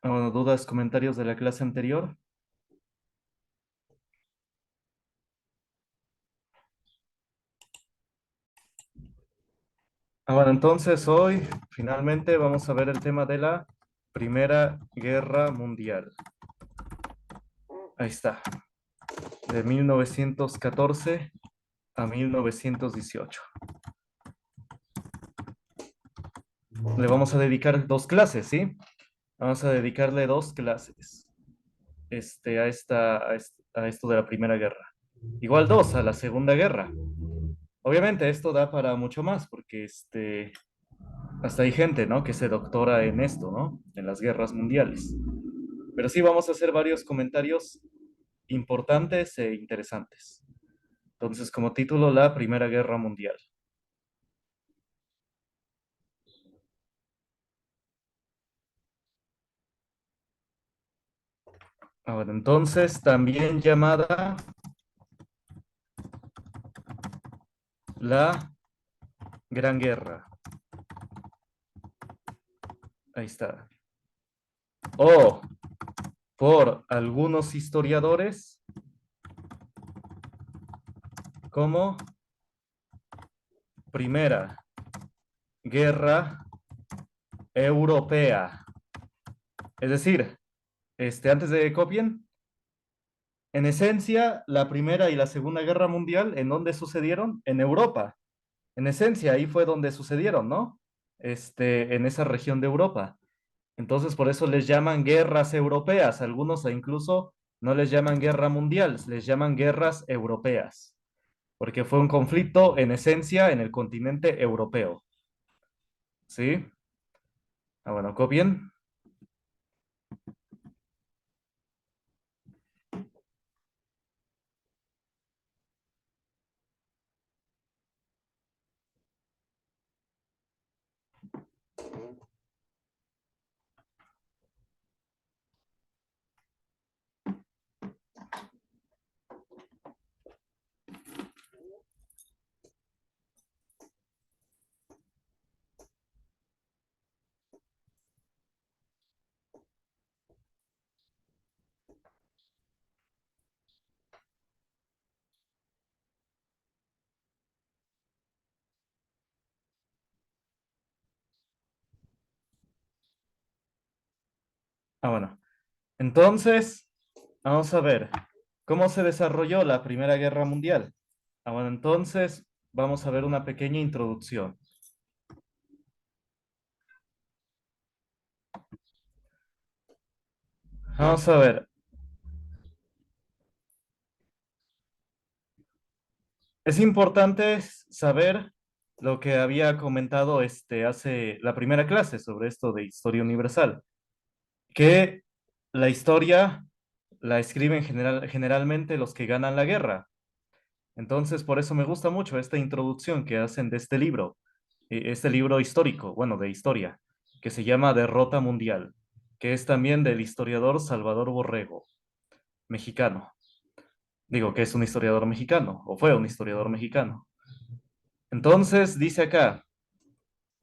Bueno, dudas, comentarios de la clase anterior. Bueno, entonces hoy finalmente vamos a ver el tema de la Primera Guerra Mundial. Ahí está, de 1914 a 1918. Le vamos a dedicar dos clases, ¿sí? Vamos a dedicarle dos clases a esto de la Primera Guerra. Igual dos a la Segunda Guerra. Obviamente esto da para mucho más porque hasta hay gente, ¿no? Que se doctora en esto, ¿no? En las guerras mundiales. Pero sí vamos a hacer varios comentarios importantes e interesantes. Entonces, como título, la Primera Guerra Mundial. Ahora, entonces, también llamada la Gran Guerra. Ahí está. O por algunos historiadores como Primera Guerra Europea. Es decir, antes de que copien, en esencia, la Primera y la Segunda Guerra Mundial, ¿en dónde sucedieron? En Europa. En esencia, ahí fue donde sucedieron, ¿no? En esa región de Europa. Entonces, por eso les llaman guerras europeas. Algunos incluso no les llaman guerra mundial, les llaman guerras europeas, porque fue un conflicto en esencia en el continente europeo. ¿Sí? Bueno, copien. Bueno. Entonces, vamos a ver cómo se desarrolló la Primera Guerra Mundial. Bueno, entonces vamos a ver una pequeña introducción. Vamos a ver. Es importante saber lo que había comentado hace la primera clase sobre esto de historia universal, que la historia la escriben generalmente los que ganan la guerra. Entonces, por eso me gusta mucho esta introducción que hacen de este libro histórico, bueno, de historia, que se llama Derrota Mundial, que es también del historiador Salvador Borrego, mexicano. Digo que es un historiador mexicano, o fue un historiador mexicano. Entonces, dice acá,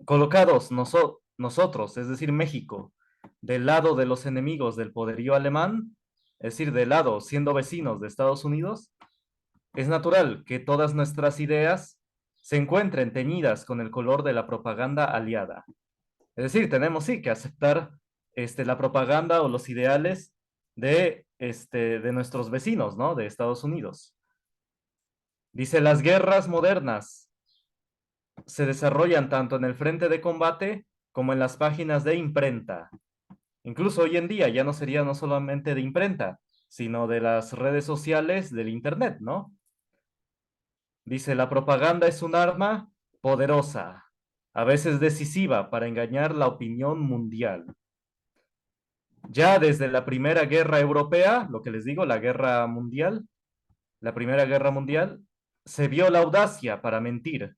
colocados nosotros, es decir, México, del lado de los enemigos del poderío alemán, es decir, del lado siendo vecinos de Estados Unidos, es natural que todas nuestras ideas se encuentren teñidas con el color de la propaganda aliada. Es decir, tenemos sí que aceptar la propaganda o los ideales de nuestros vecinos, ¿no? De Estados Unidos. Dice, las guerras modernas se desarrollan tanto en el frente de combate como en las páginas de imprenta. Incluso hoy en día ya no sería no solamente de imprenta, sino de las redes sociales del Internet, ¿no? Dice, la propaganda es un arma poderosa, a veces decisiva para engañar la opinión mundial. Ya desde la Primera Guerra Europea, lo que les digo, la Primera Guerra Mundial, se vio la audacia para mentir,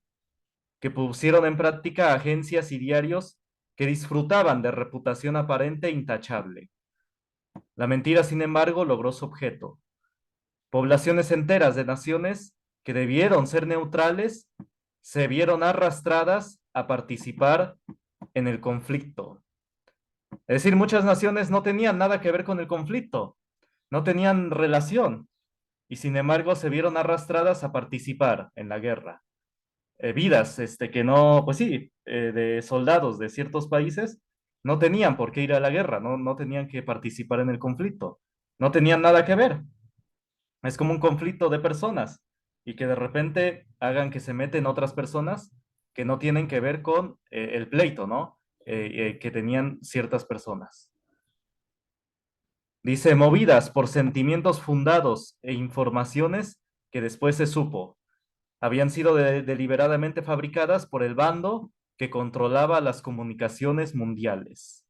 que pusieron en práctica agencias y diarios que disfrutaban de reputación aparente e intachable. La mentira, sin embargo, logró su objeto. Poblaciones enteras de naciones que debieron ser neutrales se vieron arrastradas a participar en el conflicto. Es decir, muchas naciones no tenían nada que ver con el conflicto, no tenían relación y sin embargo se vieron arrastradas a participar en la guerra. Vidas, que no, pues sí, de soldados de ciertos países no tenían por qué ir a la guerra, no tenían que participar en el conflicto, no tenían nada que ver. Es como un conflicto de personas y que de repente hagan que se meten otras personas que no tienen que ver con el pleito, ¿no? Que tenían ciertas personas. Dice, movidas por sentimientos fundados e informaciones que después se supo, habían sido deliberadamente fabricadas por el bando que controlaba las comunicaciones mundiales.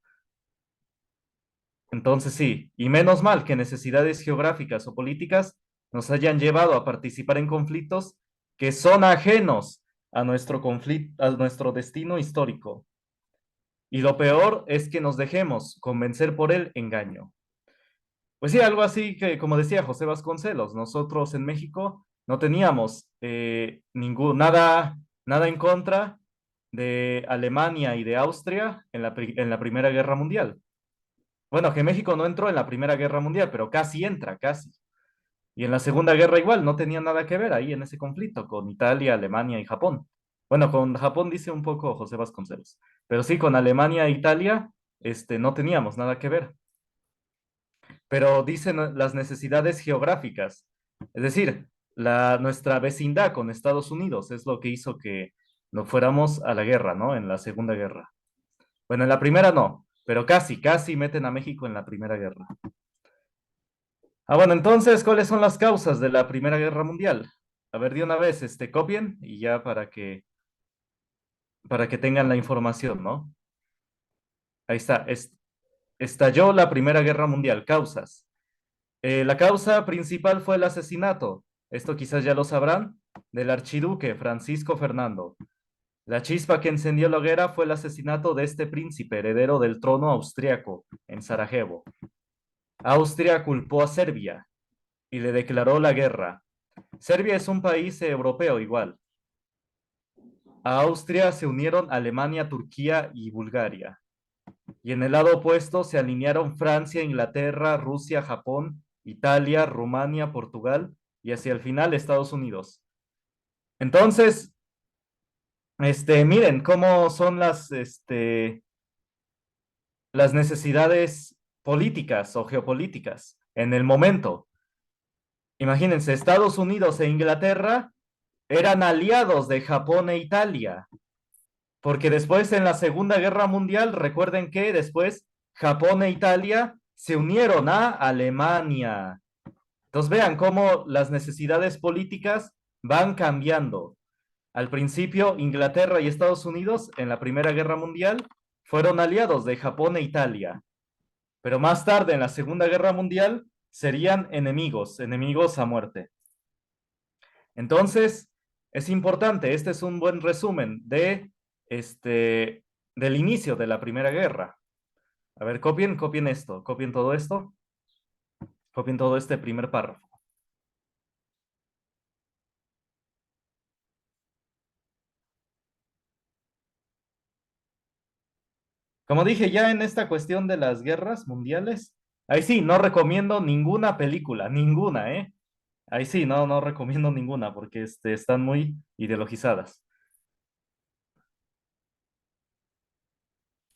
Entonces sí, y menos mal que necesidades geográficas o políticas nos hayan llevado a participar en conflictos que son ajenos a nuestro conflicto, a nuestro destino histórico. Y lo peor es que nos dejemos convencer por el engaño. Pues sí, algo así que, como decía José Vasconcelos, nosotros en México no teníamos nada en contra de Alemania y de Austria en la Primera Guerra Mundial. Bueno, que México no entró en la Primera Guerra Mundial, pero casi entra, casi. Y en la Segunda Guerra igual, no tenía nada que ver ahí en ese conflicto con Italia, Alemania y Japón. Bueno, con Japón dice un poco José Vasconcelos, pero sí, con Alemania e Italia, no teníamos nada que ver. Pero dicen las necesidades geográficas, es decir, nuestra vecindad con Estados Unidos es lo que hizo que no fuéramos a la guerra, ¿no? En la Segunda Guerra. Bueno, en la primera no, pero casi meten a México en la Primera Guerra. Bueno, entonces, ¿cuáles son las causas de la Primera Guerra Mundial? A ver, de una vez, copien y ya para que tengan la información, ¿no? Ahí está. Estalló la Primera Guerra Mundial. Causas. La causa principal fue el asesinato, esto quizás ya lo sabrán, del archiduque Francisco Fernando. La chispa que encendió la hoguera fue el asesinato de este príncipe heredero del trono austriaco en Sarajevo. Austria culpó a Serbia y le declaró la guerra. Serbia es un país europeo igual. A Austria se unieron Alemania, Turquía y Bulgaria. Y en el lado opuesto se alinearon Francia, Inglaterra, Rusia, Japón, Italia, Rumania, Portugal y hacia el final Estados Unidos. Entonces, miren cómo son las necesidades políticas o geopolíticas en el momento. Imagínense, Estados Unidos e Inglaterra eran aliados de Japón e Italia. Porque después en la Segunda Guerra Mundial, recuerden que después Japón e Italia se unieron a Alemania. Entonces vean cómo las necesidades políticas van cambiando. Al principio, Inglaterra y Estados Unidos en la Primera Guerra Mundial fueron aliados de Japón e Italia, pero más tarde en la Segunda Guerra Mundial serían enemigos, enemigos a muerte. Entonces, es importante, este es un buen resumen del inicio de la Primera Guerra. A ver, copien esto, copien todo esto, copien todo este primer párrafo. Como dije ya en esta cuestión de las guerras mundiales, ahí sí, no recomiendo ninguna película, ninguna, ¿eh? Ahí sí, no recomiendo ninguna porque están muy ideologizadas.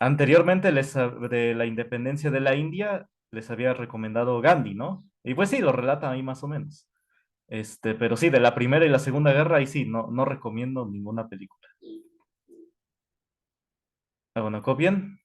Anteriormente de la independencia de la India les había recomendado Gandhi, ¿no? Y pues sí, lo relata ahí más o menos. Pero sí, de la Primera y la Segunda Guerra, ahí sí, no recomiendo ninguna película. Bueno, ¿copian?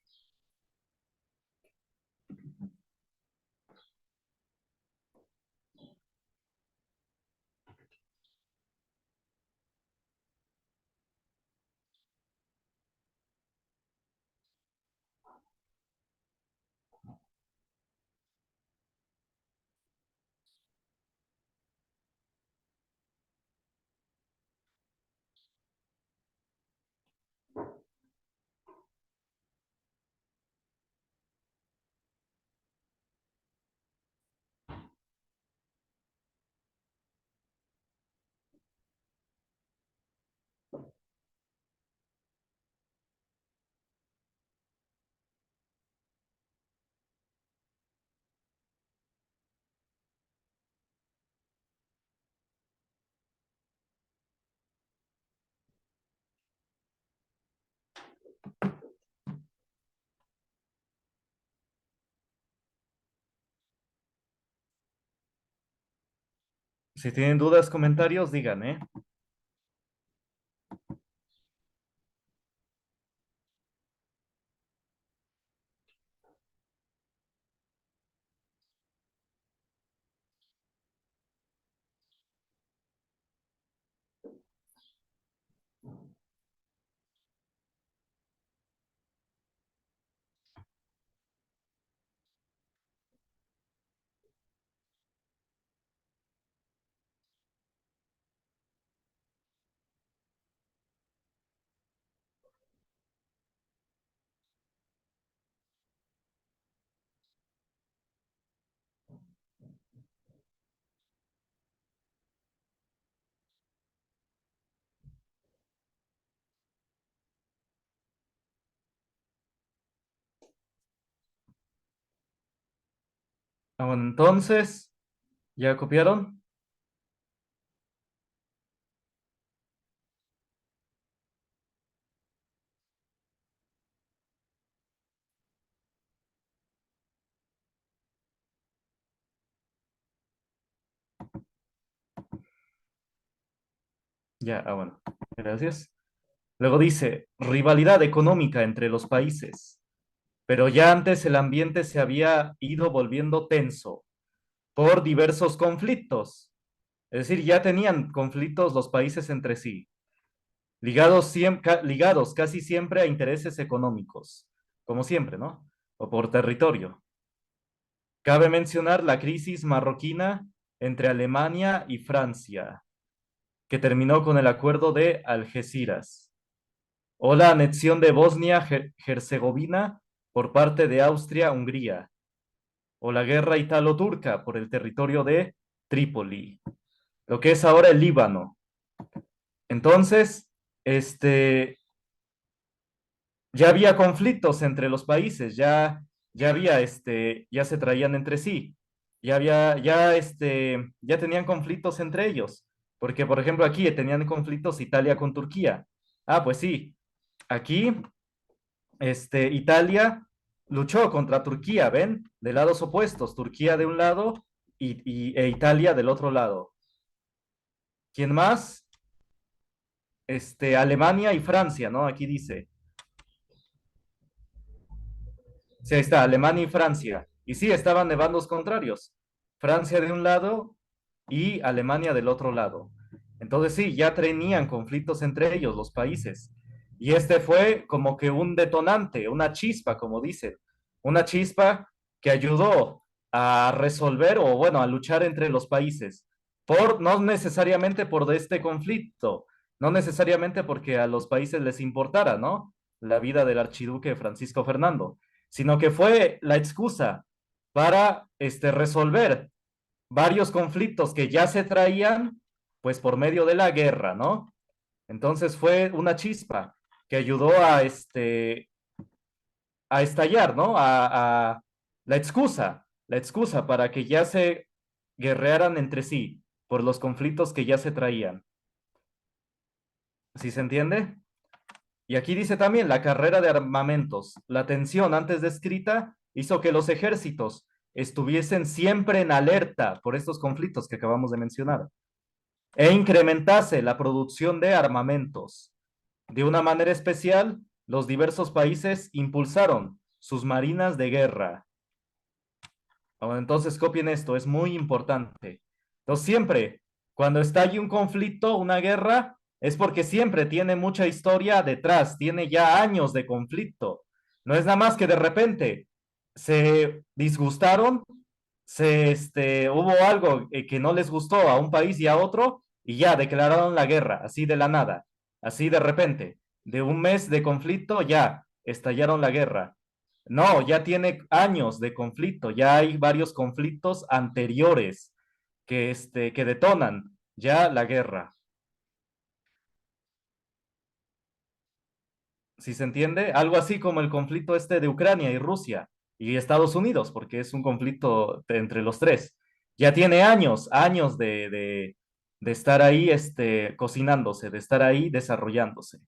Si tienen dudas, comentarios, digan, ¿eh? Bueno, entonces, ¿ya copiaron? Ya, bueno, gracias. Luego dice, rivalidad económica entre los países, pero ya antes el ambiente se había ido volviendo tenso por diversos conflictos. Es decir, ya tenían conflictos los países entre sí, ligados casi siempre a intereses económicos, como siempre, ¿no? O por territorio. Cabe mencionar la crisis marroquina entre Alemania y Francia, que terminó con el acuerdo de Algeciras, o la anexión de Bosnia-Herzegovina por parte de Austria-Hungría, o la guerra italo-turca por el territorio de Trípoli, lo que es ahora el Líbano. Entonces, este, ya había conflictos entre los países, ya había, ya se traían entre sí, ya tenían conflictos entre ellos, porque por ejemplo aquí tenían conflictos Italia con Turquía. Ah, pues sí, aquí, Italia luchó contra Turquía, ¿ven? De lados opuestos, Turquía de un lado e Italia del otro lado. ¿Quién más? Alemania y Francia, ¿no? Aquí dice. Sí, ahí está, Alemania y Francia. Y sí, estaban de bandos contrarios. Francia de un lado y Alemania del otro lado. Entonces sí, ya tenían conflictos entre ellos, los países. Y este fue como que un detonante, una chispa, como dicen. Una chispa que ayudó a resolver o bueno, a luchar entre los países. No necesariamente por este conflicto, no necesariamente porque a los países les importara, ¿no? La vida del archiduque Francisco Fernando, sino que fue la excusa para resolver varios conflictos que ya se traían, pues por medio de la guerra, ¿no? Entonces fue una chispa que ayudó a estallar, ¿no? La excusa para que ya se guerrearan entre sí por los conflictos que ya se traían. ¿Sí se entiende? Y aquí dice también la carrera de armamentos. La tensión antes descrita hizo que los ejércitos estuviesen siempre en alerta por estos conflictos que acabamos de mencionar e incrementase la producción de armamentos. De una manera especial, los diversos países impulsaron sus marinas de guerra. Bueno, entonces copien esto, es muy importante. Entonces siempre, cuando estalle un conflicto, una guerra, es porque siempre tiene mucha historia detrás, tiene ya años de conflicto. No es nada más que de repente se disgustaron, hubo algo que no les gustó a un país y a otro y ya declararon la guerra, así de la nada, así de repente. De un mes de conflicto ya estallaron la guerra. No, ya tiene años de conflicto, ya hay varios conflictos anteriores que detonan ya la guerra. ¿Sí se entiende? Algo así como el conflicto de Ucrania y Rusia y Estados Unidos, porque es un conflicto entre los tres. Ya tiene años, años de estar ahí cocinándose, de estar ahí desarrollándose.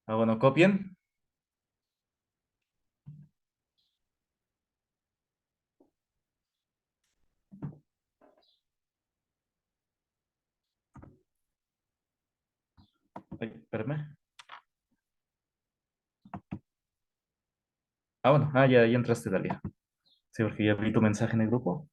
Ah, bueno, copien. espérame. Ah, bueno, ya entraste, Dalia. Sí, porque ya vi tu mensaje en el grupo.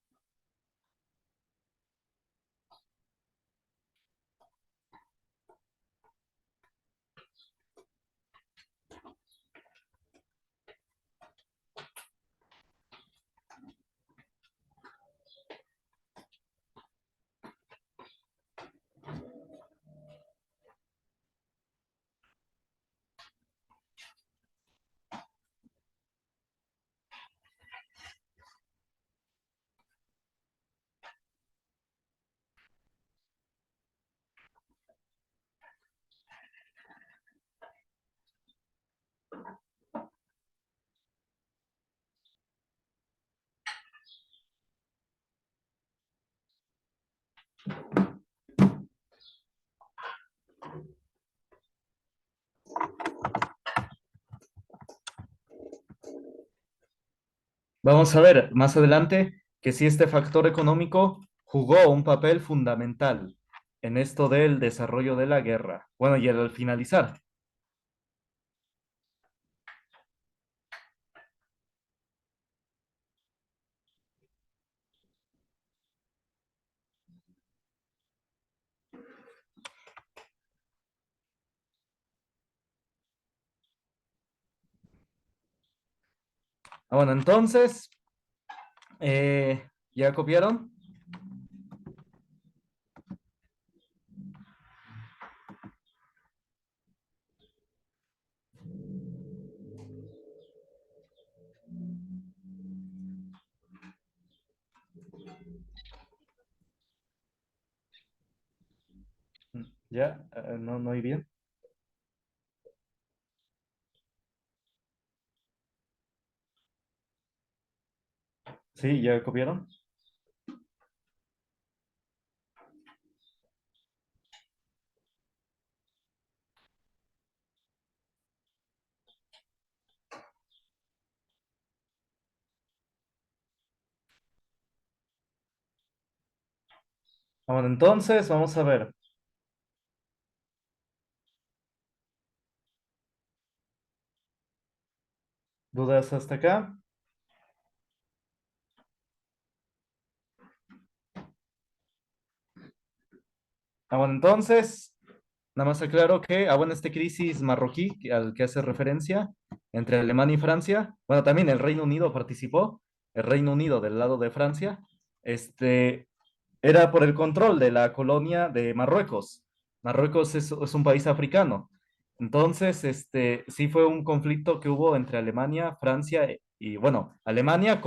Vamos a ver más adelante que si este factor económico jugó un papel fundamental en esto del desarrollo de la guerra. Bueno, y al finalizar. Ah, bueno, entonces, ¿ya copiaron? ¿Ya? ¿No, no hay bien? Sí, ¿ya copiaron? Ah, bueno, entonces, vamos a ver. ¿Dudas hasta acá? Ah, bueno, entonces, nada más aclaro que, bueno, esta crisis marroquí al que hace referencia entre Alemania y Francia, bueno, también el Reino Unido participó, el Reino Unido del lado de Francia, este, era por el control de la colonia de Marruecos. Marruecos es un país africano. Entonces, sí fue un conflicto que hubo entre Alemania, Francia y, bueno, Alemania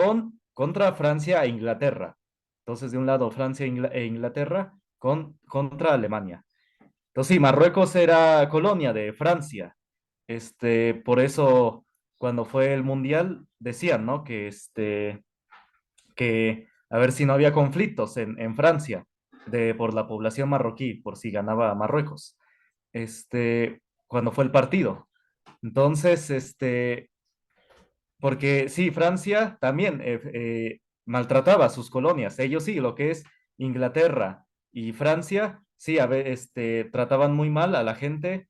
contra Francia e Inglaterra. Entonces, de un lado Francia e Inglaterra contra Alemania. Entonces, sí, Marruecos era colonia de Francia. Por eso, cuando fue el Mundial, decían, ¿no? Que a ver si no había conflictos en Francia por la población marroquí, por si ganaba Marruecos, cuando fue el partido. Entonces, porque sí, Francia también maltrataba a sus colonias. Ellos sí, lo que es Inglaterra y Francia, sí, trataban muy mal a la gente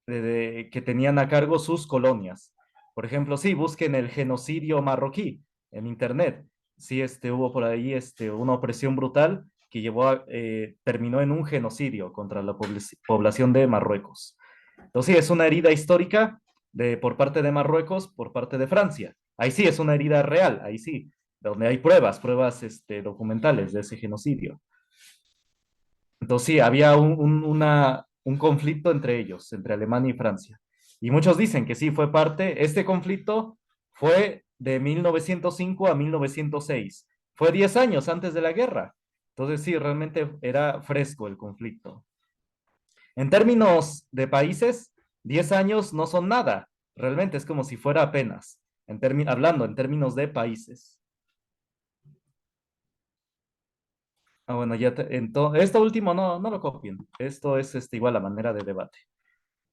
que tenían a cargo sus colonias. Por ejemplo, sí, busquen el genocidio marroquí en internet. Sí, hubo por ahí una opresión brutal que terminó en un genocidio contra la población de Marruecos. Entonces, sí, es una herida histórica por parte de Marruecos, por parte de Francia. Ahí sí es una herida real, ahí sí, donde hay pruebas documentales de ese genocidio. Entonces sí, había un conflicto entre ellos, entre Alemania y Francia. Y muchos dicen que sí fue este conflicto fue de 1905 a 1906. Fue 10 años antes de la guerra. Entonces sí, realmente era fresco el conflicto. En términos de países, 10 años no son nada. Realmente es como si fuera apenas, hablando en términos de países. Ah, bueno, esto último no lo copien. Esto es igual la manera de debate.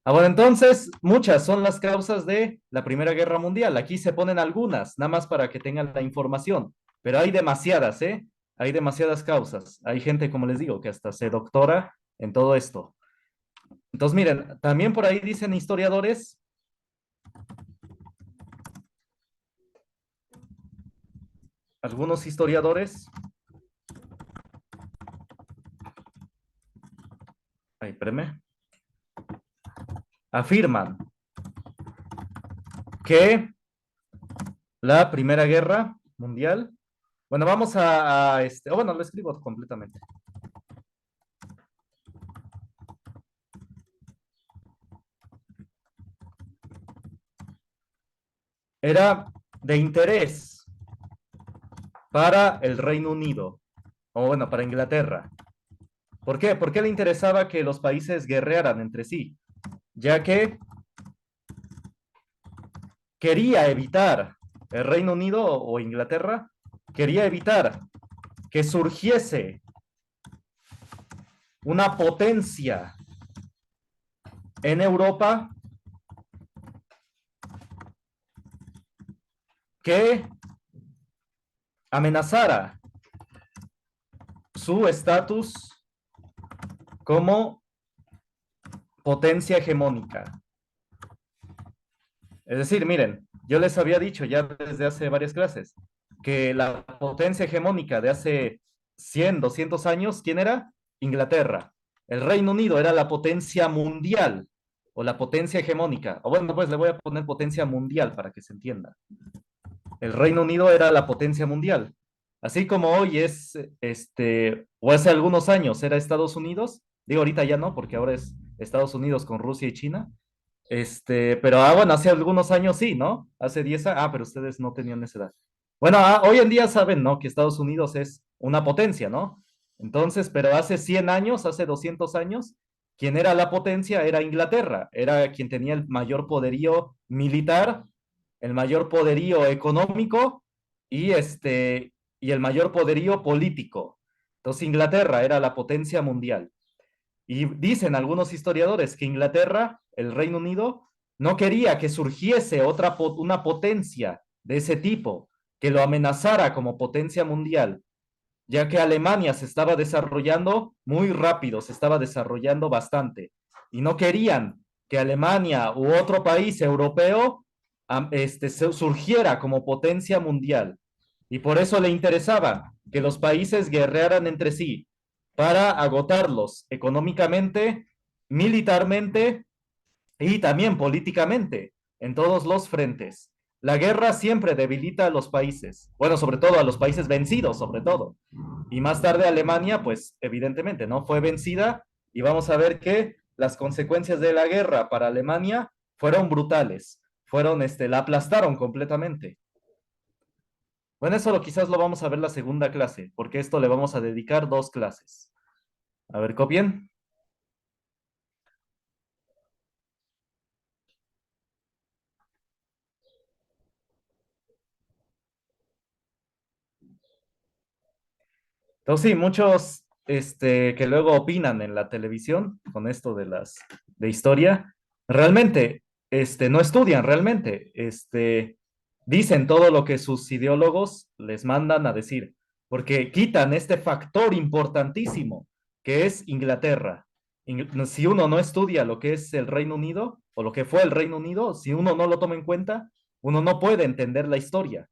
Ah, bueno, entonces, muchas son las causas de la Primera Guerra Mundial. Aquí se ponen algunas, nada más para que tengan la información, pero hay demasiadas, ¿eh? Hay demasiadas causas. Hay gente, como les digo, que hasta se doctora en todo esto. Entonces, miren, también por ahí dicen historiadores, algunos historiadores, ay, espérame, afirman que la Primera Guerra Mundial, bueno, vamos a bueno, lo escribo completamente. Era de interés para el Reino Unido, o bueno, para Inglaterra. ¿Por qué? ¿Por qué le interesaba que los países guerrearan entre sí? Ya que quería evitar el Reino Unido o Inglaterra, quería evitar que surgiese una potencia en Europa que amenazara su estatus como potencia hegemónica. Es decir, miren, yo les había dicho ya desde hace varias clases que la potencia hegemónica de hace 100, 200 años, ¿quién era? Inglaterra. El Reino Unido era la potencia mundial o la potencia hegemónica. O bueno, pues le voy a poner potencia mundial para que se entienda. El Reino Unido era la potencia mundial. Así como hoy es, o hace algunos años era Estados Unidos, digo ahorita ya no, porque ahora es Estados Unidos con Rusia y China, pero bueno, hace algunos años sí, ¿no? Hace 10 años, pero ustedes no tenían esa edad. Bueno, hoy en día saben, ¿no? Que Estados Unidos es una potencia, ¿no? Entonces, pero hace 100 años, hace 200 años, quien era la potencia era Inglaterra, era quien tenía el mayor poderío militar, el mayor poderío económico y el mayor poderío político. Entonces, Inglaterra era la potencia mundial. Y dicen algunos historiadores que Inglaterra, el Reino Unido, no quería que surgiese una potencia de ese tipo, que lo amenazara como potencia mundial, ya que Alemania se estaba desarrollando muy rápido, se estaba desarrollando bastante, y no querían que Alemania u otro país europeo surgiera como potencia mundial. Y por eso le interesaba que los países guerrearan entre sí para agotarlos económicamente, militarmente y también políticamente en todos los frentes. La guerra siempre debilita a los países, bueno, sobre todo a los países vencidos, sobre todo. Y más tarde Alemania, pues evidentemente, ¿no? Fue vencida y vamos a ver que las consecuencias de la guerra para Alemania fueron brutales, la aplastaron completamente. Bueno, quizás lo vamos a ver la segunda clase, porque esto le vamos a dedicar dos clases. A ver, copien. Entonces, sí, muchos que luego opinan en la televisión con esto de historia, realmente no estudian, realmente dicen todo lo que sus ideólogos les mandan a decir, porque quitan este factor importantísimo que es Inglaterra. Si uno no estudia lo que es el Reino Unido o lo que fue el Reino Unido, si uno no lo toma en cuenta, uno no puede entender la historia.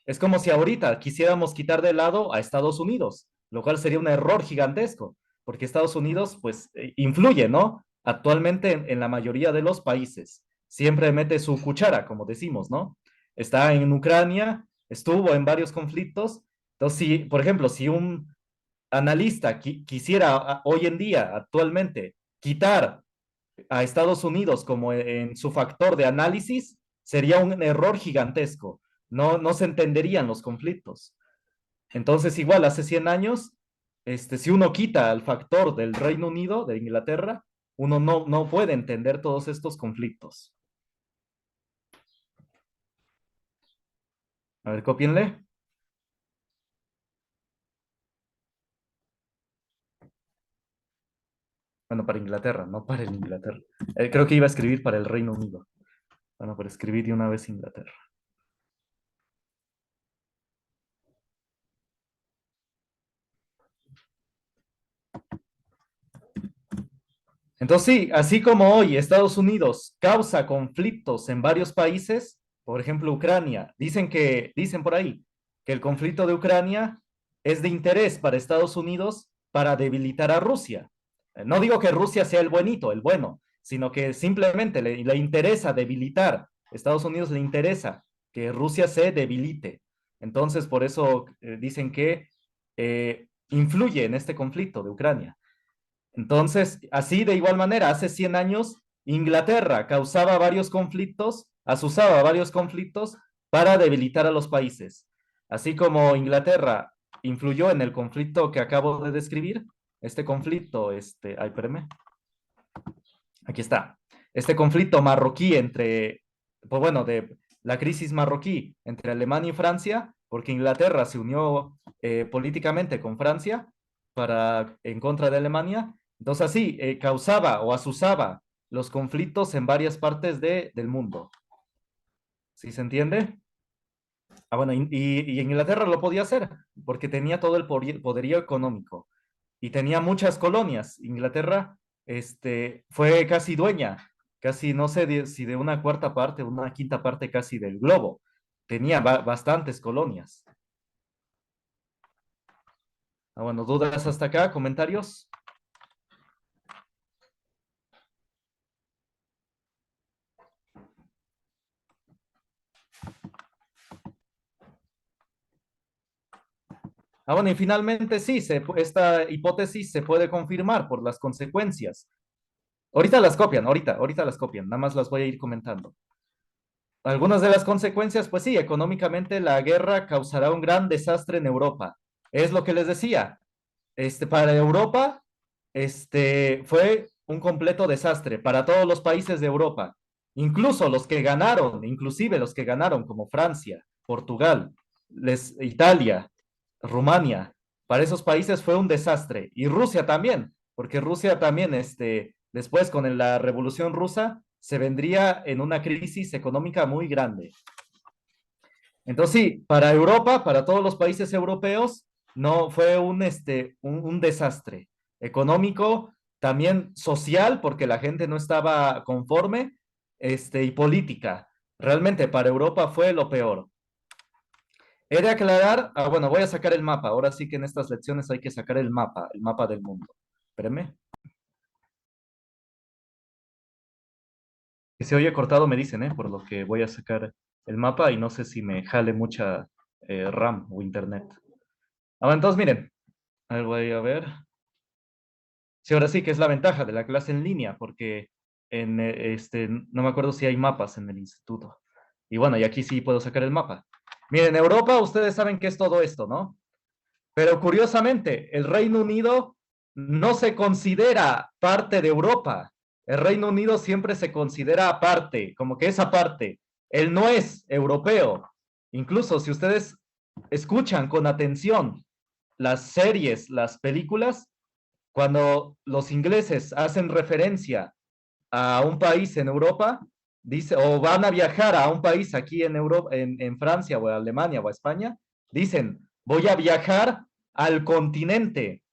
Es como si ahorita quisiéramos quitar de lado a Estados Unidos, lo cual sería un error gigantesco, porque Estados Unidos, pues, influye, ¿no? Actualmente en la mayoría de los países. Siempre mete su cuchara, como decimos, ¿no? Está en Ucrania, estuvo en varios conflictos. Entonces, si, por ejemplo, si un analista quisiera hoy en día, actualmente, quitar a Estados Unidos como en su factor de análisis, sería un error gigantesco. No, no se entenderían los conflictos. Entonces, igual, hace 100 años, si uno quita el factor del Reino Unido, de Inglaterra, uno no puede entender todos estos conflictos. A ver, cópienle. Bueno, para Inglaterra, no para el Inglaterra. Creo que iba a escribir para el Reino Unido. Bueno, para escribir de una vez Inglaterra. Entonces, sí, así como hoy Estados Unidos causa conflictos en varios países, por ejemplo, Ucrania, dicen por ahí que el conflicto de Ucrania es de interés para Estados Unidos para debilitar a Rusia. No digo que Rusia sea el buenito, el bueno, sino que simplemente le interesa debilitar. Estados Unidos le interesa que Rusia se debilite. Entonces, por eso dicen que influye en este conflicto de Ucrania. Entonces, así de igual manera, hace 100 años, Inglaterra causaba varios conflictos, asusaba varios conflictos para debilitar a los países. Así como Inglaterra influyó en el conflicto que acabo de describir, este conflicto, ay, espérame, aquí está, este conflicto marroquí entre, pues bueno, de la crisis marroquí entre Alemania y Francia, porque Inglaterra se unió políticamente con Francia en contra de Alemania. Entonces así causaba o asusaba los conflictos en varias partes del mundo. ¿Sí se entiende? Ah, bueno, y Inglaterra lo podía hacer porque tenía todo el poderío económico y tenía muchas colonias. Inglaterra fue casi dueña, casi no sé si de una cuarta parte, una quinta parte casi del globo. Tenía bastantes colonias. Ah, bueno, ¿dudas hasta acá? ¿Comentarios? Ah, bueno, y finalmente sí, esta hipótesis se puede confirmar por las consecuencias. Ahorita las copian, ahorita las copian, nada más las voy a ir comentando. Algunas de las consecuencias, pues sí, económicamente la guerra causará un gran desastre en Europa. Es lo que les decía. Para Europa, fue un completo desastre para todos los países de Europa, incluso los que ganaron, inclusive los que ganaron como Francia, Portugal, Italia, Rumania. Para esos países fue un desastre y Rusia también, porque Rusia también, después con la Revolución Rusa, se vendría en una crisis económica muy grande. Entonces, sí, para Europa, para todos los países europeos, no fue un desastre económico, también social, porque la gente no estaba conforme, y política. Realmente para Europa fue lo peor. He de aclarar, bueno, voy a sacar el mapa. Ahora sí que en estas lecciones hay que sacar el mapa del mundo. Espérenme. Si se oye cortado, me dicen, ¿eh? Por lo que voy a sacar el mapa y no sé si me jale mucha RAM o internet. Entonces, miren, a ver, voy a ver. Sí, ahora sí que es la ventaja de la clase en línea, porque no me acuerdo si hay mapas en el instituto. Y bueno, y aquí sí puedo sacar el mapa. Miren, Europa, ustedes saben qué es todo esto, ¿no? Pero curiosamente, el Reino Unido no se considera parte de Europa. El Reino Unido siempre se considera aparte, como que es aparte. Él no es europeo. Incluso si ustedes escuchan con atención las series, las películas, cuando los ingleses hacen referencia a un país en Europa, dice, o van a viajar a un país aquí en Europa, en Francia o Alemania o España, dicen, voy a viajar al continente.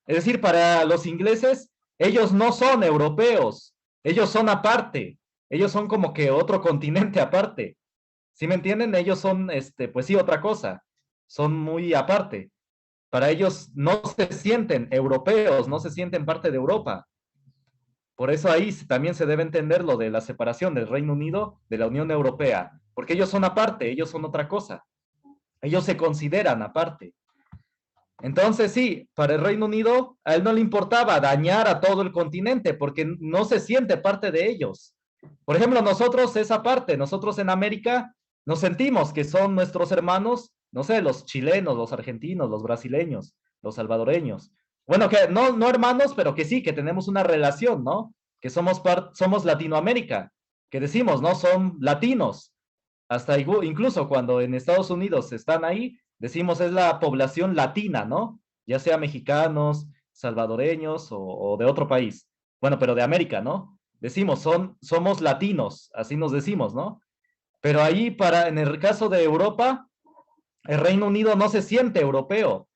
Es decir, para los ingleses, ellos no son europeos, ellos son aparte, ellos son como que otro continente aparte. ¿Sí me entienden? Ellos son, pues sí, otra cosa, son muy aparte. Para ellos no se sienten europeos, no se sienten parte de Europa. Por eso ahí también se debe entender lo de la separación del Reino Unido de la Unión Europea, porque ellos son aparte, ellos son otra cosa, ellos se consideran aparte. Entonces sí, para el Reino Unido a él no le importaba dañar a todo el continente porque no se siente parte de ellos. Por ejemplo, nosotros esa parte, nosotros en América nos sentimos que son nuestros hermanos, no sé, los chilenos, los argentinos, los brasileños, los salvadoreños. Bueno, que no hermanos, pero que sí, que tenemos una relación, ¿no? Que somos Latinoamérica, que decimos, ¿no? Son latinos. Hasta incluso cuando en Estados Unidos están ahí, decimos es la población latina, ¿no? Ya sea mexicanos, salvadoreños o de otro país. Bueno, pero de América, ¿no? Decimos, somos latinos, así nos decimos, ¿no? Pero ahí en el caso de Europa, el Reino Unido no se siente europeo.